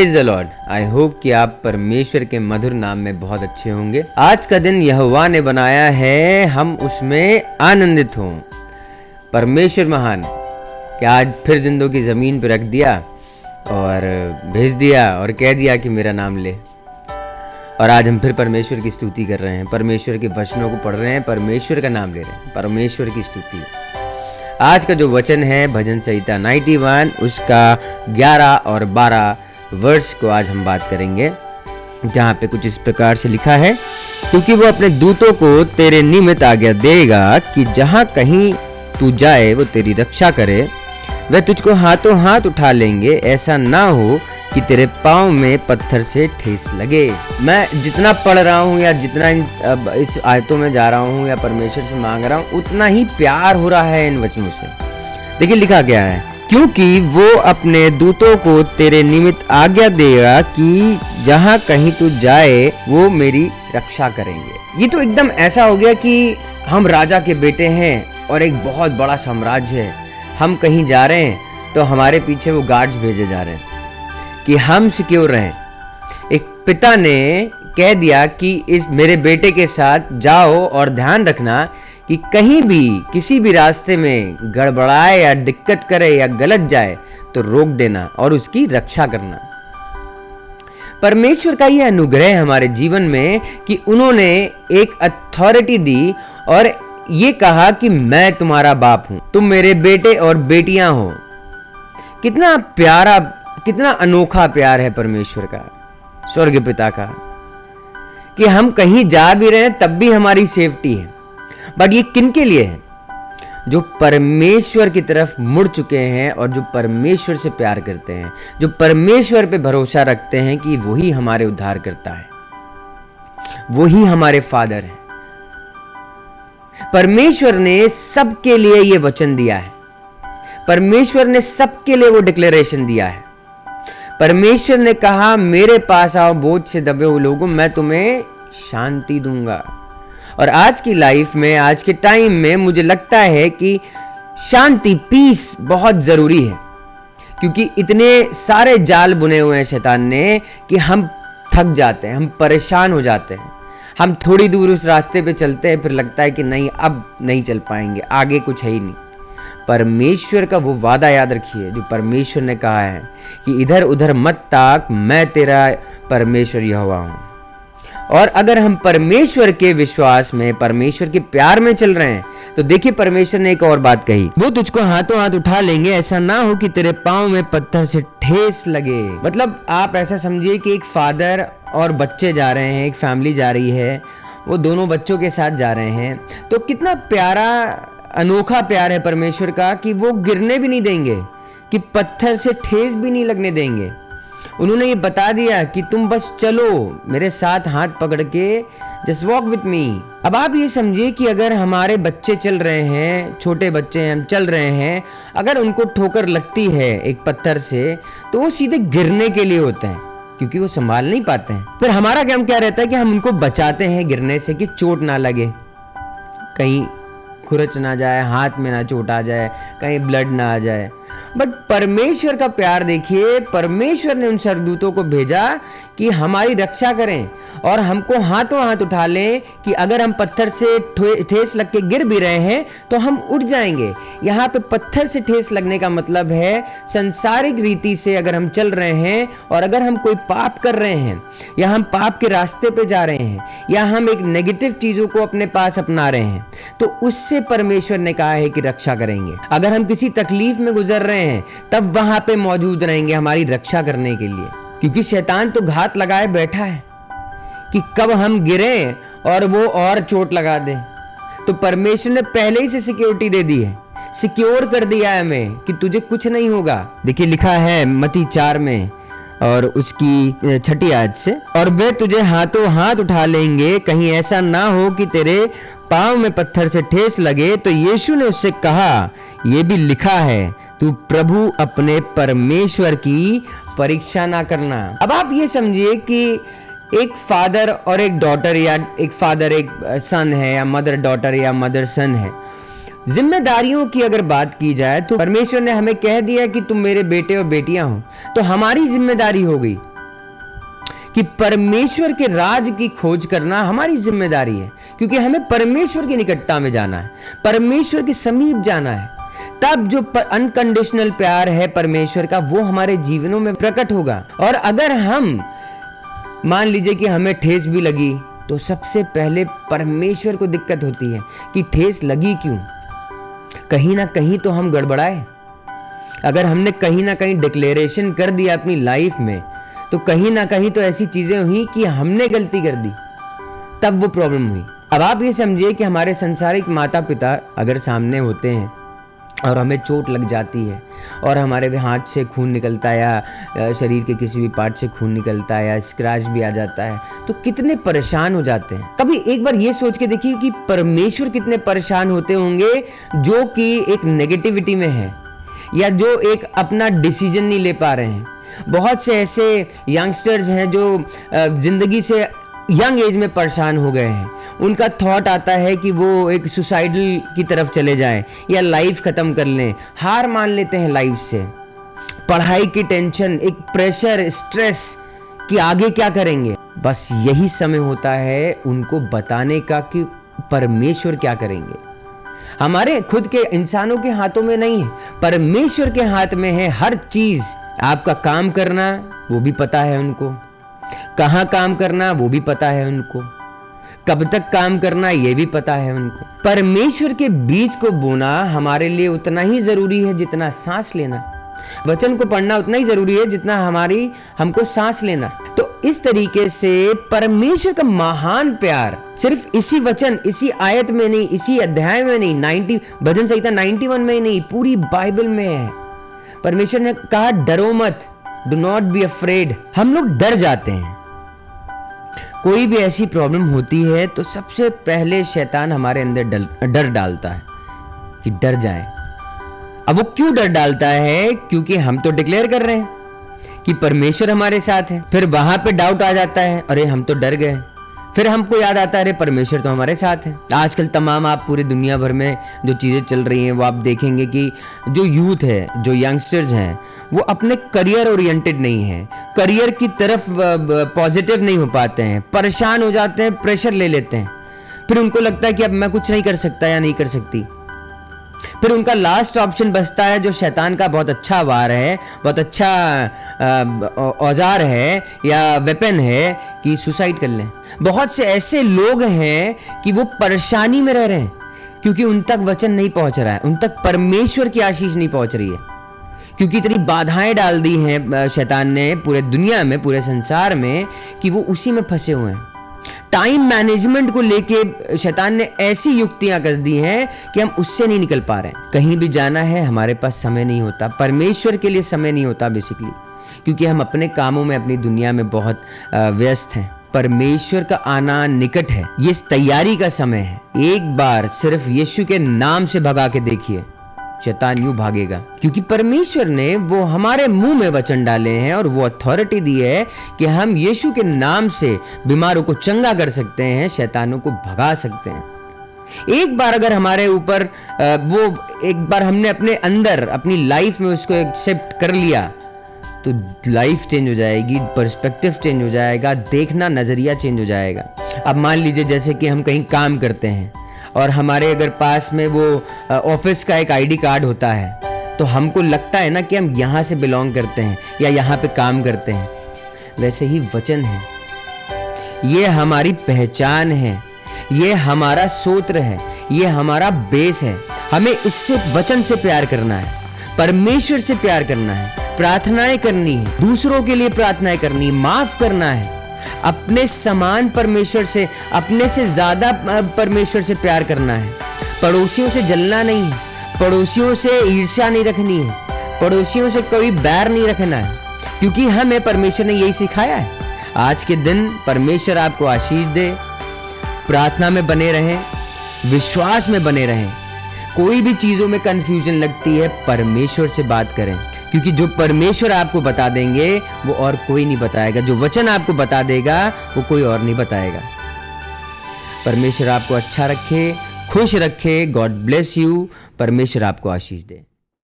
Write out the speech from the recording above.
Praise the Lord. I hope कि आप परमेश्वर के मधुर नाम में बहुत अच्छे होंगे। आज का दिन यहोवा ने बनाया है, हम उसमें आनंदित हों। परमेश्वर महान कि आज फिर जिंदों की ज़मीन पर रख दिया और भेज दिया और कह दिया कि मेरा नाम ले। और आज हम फिर परमेश्वर की स्तुति कर रहे हैं, परमेश्वर के वचनों को पढ़ रहे हैं, परमेश्वर का नाम ले रहे हैं, परमेश्वर की स्तुति। आज का जो वचन है भजन संहिता 91 उसका 11 और 12 वर्ष को आज हम बात करेंगे, जहाँ पे कुछ इस प्रकार से लिखा है, क्योंकि वो अपने दूतों को तेरे निमित्त आज्ञा देगा कि जहाँ कहीं तू जाए वो तेरी रक्षा करे। वह तुझको हाथों हाथ उठा लेंगे, ऐसा ना हो कि तेरे पाँव में पत्थर से ठेस लगे। मैं जितना पढ़ रहा हूँ या जितना इस आयतों में जा रहा हूँ या परमेश्वर से मांग रहा हूँ, उतना ही प्यार हो रहा है इन वचनों से। देखिए लिखा गया है, क्योंकि वो अपने दूतों को तेरे निमित्त आज्ञा देगा कि जहाँ कहीं तू जाए वो मेरी रक्षा करेंगे। ये तो एकदम ऐसा हो गया कि हम राजा के बेटे हैं और एक बहुत बड़ा साम्राज्य है। हम कहीं जा रहे हैं तो हमारे पीछे वो गार्ड्स भेजे जा रहे हैं कि हम सिक्योर रहें। एक पिता ने कह दिया कि इस मेरे बेटे के साथ जाओ और ध्यान रखना कि कहीं भी किसी भी रास्ते में गड़बड़ाए या दिक्कत करे या गलत जाए तो रोक देना और उसकी रक्षा करना। परमेश्वर का यह अनुग्रह हमारे जीवन में कि उन्होंने एक अथॉरिटी दी और ये कहा कि मैं तुम्हारा बाप हूं, तुम मेरे बेटे और बेटियां हो। कितना प्यारा, कितना अनोखा प्यार है परमेश्वर का, स्वर्ग पिता का, कि हम कहीं जा भी रहे हैं तब भी हमारी सेफ्टी है। बट ये किन के लिए है? जो परमेश्वर की तरफ मुड़ चुके हैं और जो परमेश्वर से प्यार करते हैं, जो परमेश्वर पे भरोसा रखते हैं कि वही हमारे उद्धार करता है, वही हमारे फादर हैं। परमेश्वर ने सबके लिए ये वचन दिया है, परमेश्वर ने सबके लिए वो डिक्लेरेशन दिया है। परमेश्वर ने कहा, मेरे पास आओ बोझ से दबे हुए लोगों, मैं तुम्हें शांति दूंगा। और आज की लाइफ में, आज के टाइम में मुझे लगता है कि शांति, पीस बहुत जरूरी है, क्योंकि इतने सारे जाल बुने हुए हैं शैतान ने कि हम थक जाते हैं, हम परेशान हो जाते हैं। हम थोड़ी दूर उस रास्ते पे चलते हैं, फिर लगता है कि नहीं अब नहीं चल पाएंगे, आगे कुछ है ही नहीं। परमेश्वर का वो वादा याद रखिए जो परमेश्वर ने कहा है कि इधर उधर मत ताक, मैं तेरा परमेश्वर यहोवा हूं। और अगर हम परमेश्वर के विश्वास में, परमेश्वर के प्यार में चल रहे हैं, तो देखिए परमेश्वर ने एक और बात कही, वो तुझको हाथों हाथ उठा लेंगे, ऐसा ना हो कि तेरे पाँव में पत्थर से ठेस लगे। मतलब आप ऐसा समझिए कि एक फादर और बच्चे जा रहे हैं, एक फैमिली जा रही है, वो दोनों बच्चों के साथ जा रहे हैं। तो कितना प्यारा अनोखा प्यार है परमेश्वर का कि वो गिरने भी नहीं देंगे, कि पत्थर से ठेस भी नहीं लगने देंगे। उन्होंने ये बता दिया कि तुम बस चलो मेरे साथ हाथ पकड़ के, जस्ट वॉक विथ मी। अब आप ये समझिए कि अगर हमारे बच्चे चल रहे हैं, छोटे बच्चे हैं, हम चल रहे हैं, अगर उनको ठोकर लगती है एक पत्थर से तो वो सीधे गिरने के लिए होते हैं, क्योंकि वो संभाल नहीं पाते हैं। फिर हमारा काम क्या रहता है कि हम उनको बचाते हैं गिरने से, कि चोट ना लगे, कहीं खुरच ना जाए, हाथ में ना चोट आ जाए, कहीं ब्लड ना आ जाए। बट परमेश्वर का प्यार देखिए, परमेश्वर ने उन सरदूतों को भेजा कि हमारी रक्षा करें और हमको हाथों हाथ उठा लें कि अगर हम पत्थर से ठेस लग के गिर भी रहे हैं तो हम उठ जाएंगे। यहाँ पे पत्थर से ठेस लगने का मतलब है संसारिक रीति से अगर हम चल रहे हैं और अगर हम कोई पाप कर रहे हैं या हम पाप के रास्ते पे जा रहे हैं या हम एक नेगेटिव चीजों को अपने पास अपना रहे हैं, तो उससे परमेश्वर ने कहा है कि रक्षा करेंगे। अगर हम किसी तकलीफ में गुजर रहे हैं तब वहां पे मौजूद रहेंगे हमारी रक्षा करने के लिए, क्योंकि शैतान तो घात लगाए बैठा है कि कब हम गिरे और वो और चोट लगा दे। तो परमेश्वर ने पहले ही से सिक्योरिटी दे दी है, सिक्योर कर दिया है हमें कि तुझे कुछ नहीं होगा। देखिए लिखा है मत्ती 4 में और उसकी 6 आयत से, और वे तुझे हाथों हाथ उठा लेंगे, कहीं ऐसा ना हो कि तेरे पाँव में पत्थर से ठेस लगे। तो यीशु ने उससे कहा, ये भी लिखा है, तू प्रभु अपने परमेश्वर की परीक्षा ना करना। अब आप ये समझिए कि एक फादर और एक डॉटर, या एक फादर एक सन है, या मदर डॉटर या मदर सन है। जिम्मेदारियों की अगर बात की जाए तो परमेश्वर ने हमें कह दिया कि तुम मेरे बेटे और बेटियां हो, तो हमारी जिम्मेदारी हो गई कि परमेश्वर के राज की खोज करना हमारी जिम्मेदारी है, क्योंकि हमें परमेश्वर की निकटता में जाना है, परमेश्वर के समीप जाना है। तब जो अनकंडीशनल प्यार है परमेश्वर का, वो हमारे जीवनों में प्रकट होगा। और अगर हम मान लीजिए कि हमें ठेस भी लगी, तो सबसे पहले परमेश्वर को दिक्कत होती है कि ठेस लगी क्यों। कहीं ना कहीं तो हम गड़बड़ाए। अगर हमने कहीं ना कहीं डिक्लेरेशन कर दिया अपनी लाइफ में, तो कहीं ना कहीं तो ऐसी चीजें हुई कि हमने गलती कर दी, तब वो प्रॉब्लम हुई। अब आप ये समझिए कि हमारे संसारिक माता पिता अगर सामने होते हैं और हमें चोट लग जाती है और हमारे हाथ से खून निकलता है या शरीर के किसी भी पार्ट से खून निकलता है या स्क्रैच भी आ जाता है, तो कितने परेशान हो जाते हैं। कभी एक बार ये सोच के देखिए कि परमेश्वर कितने परेशान होते होंगे जो कि एक नेगेटिविटी में है या जो एक अपना डिसीजन नहीं ले पा रहे हैं। बहुत से ऐसे यंगस्टर्स हैं जो जिंदगी से यंग एज में परेशान हो गए हैं। उनका थॉट आता है कि वो एक सुसाइडल की तरफ चले जाएं या लाइफ ख़त्म कर लें, हार मान लेते हैं लाइफ से। पढ़ाई की टेंशन, एक प्रेशर, स्ट्रेस कि आगे क्या करेंगे। बस यही समय होता है उनको बताने का कि परमेश्वर क्या करेंगे। हमारे खुद के इंसानों के हाथों में नहीं है, परमेश्वर के हाथ में है हर चीज। आपका काम करना वो भी पता है उनको, कहाँ काम करना वो भी पता है उनको, कब तक काम करना ये भी पता है उनको। परमेश्वर के बीज को बोना हमारे लिए उतना ही जरूरी है जितना सांस लेना। वचन को पढ़ना उतना ही जरूरी है जितना हमको सांस लेना। तो इस तरीके से परमेश्वर का महान प्यार सिर्फ इसी वचन, इसी आयत में नहीं, इसी अध्याय में नहीं, 90 भजन संहिता 91 में ही नहीं, पूरी बाइबल में है। परमेश्वर ने कहा डरो मत, डू नॉट बी अफ्रेड। हम लोग डर जाते हैं। कोई भी ऐसी प्रॉब्लम होती है तो सबसे पहले शैतान हमारे अंदर डर डालता है कि डर जाए। अब वो क्यों डर डालता है? क्योंकि हम तो डिक्लेयर कर रहे हैं कि परमेश्वर हमारे साथ है। फिर वहां पे डाउट आ जाता है, अरे हम तो डर गए। फिर हमको याद आता है अरे परमेश्वर तो हमारे साथ है। आजकल तमाम आप पूरी दुनिया भर में जो चीज़ें चल रही हैं वो आप देखेंगे कि जो यूथ है, जो यंगस्टर्स हैं, वो अपने करियर ओरिएंटेड नहीं है, करियर की तरफ पॉजिटिव नहीं हो पाते हैं, परेशान हो जाते हैं, प्रेशर ले लेते हैं। फिर उनको लगता है कि अब मैं कुछ नहीं कर सकता या नहीं कर सकती। फिर उनका लास्ट ऑप्शन बचता है जो शैतान का बहुत अच्छा वार है, बहुत अच्छा औजार है या वेपन है, कि सुसाइड कर लें। बहुत से ऐसे लोग हैं कि वो परेशानी में रह रहे हैं क्योंकि उन तक वचन नहीं पहुंच रहा है, उन तक परमेश्वर की आशीष नहीं पहुंच रही है, क्योंकि इतनी बाधाएं डाल दी हैं शैतान ने पूरे दुनिया में, पूरे संसार में, कि वो उसी में फंसे हुए हैं। टाइम मैनेजमेंट को लेके शैतान ने ऐसी युक्तियां कस दी हैं कि हम उससे नहीं निकल पा रहे हैं। कहीं भी जाना है हमारे पास समय नहीं होता, परमेश्वर के लिए समय नहीं होता बेसिकली, क्योंकि हम अपने कामों में, अपनी दुनिया में बहुत व्यस्त हैं। परमेश्वर का आना निकट है, ये तैयारी का समय है। एक बार सिर्फ यीशु के नाम से भगा के देखिए, शैतान यूं भागेगा, क्योंकि परमेश्वर ने वो हमारे मुंह में वचन डाले हैं और वो अथॉरिटी दी है कि हम यीशु के नाम से बीमारों को चंगा कर सकते हैं, शैतानों को भगा सकते हैं। एक बार अगर हमारे ऊपर वो एक बार हमने अपने अंदर अपनी लाइफ में उसको एक्सेप्ट कर लिया तो लाइफ चेंज हो जाएगी, पर्सपेक्टिव चेंज हो जाएगा, देखना नजरिया चेंज हो जाएगा। अब मान लीजिए जैसे कि हम कहीं काम करते हैं और हमारे अगर पास में वो ऑफिस का एक आईडी कार्ड होता है तो हमको लगता है ना कि हम यहाँ से बिलोंग करते हैं या यहाँ पे काम करते हैं। वैसे ही वचन है, ये हमारी पहचान है, ये हमारा सूत्र है, ये हमारा बेस है। हमें इससे, वचन से प्यार करना है, परमेश्वर से प्यार करना है, प्रार्थनाएं करनी है, दूसरों के लिए प्रार्थनाएं करनी है, माफ करना है, अपने समान परमेश्वर से, अपने से ज्यादा परमेश्वर से प्यार करना है। पड़ोसियों से जलना नहीं है, पड़ोसियों से ईर्ष्या नहीं रखनी है, पड़ोसियों से कोई बैर नहीं रखना है, क्योंकि हमें परमेश्वर ने यही सिखाया है। आज के दिन परमेश्वर आपको आशीष दे। प्रार्थना में बने रहें, विश्वास में बने रहें। कोई भी चीजों में कंफ्यूजन लगती है, परमेश्वर से बात करें, क्योंकि जो परमेश्वर आपको बता देंगे वो और कोई नहीं बताएगा। जो वचन आपको बता देगा वो कोई और नहीं बताएगा। परमेश्वर आपको अच्छा रखे, खुश रखे। God bless you. परमेश्वर आपको आशीष दे।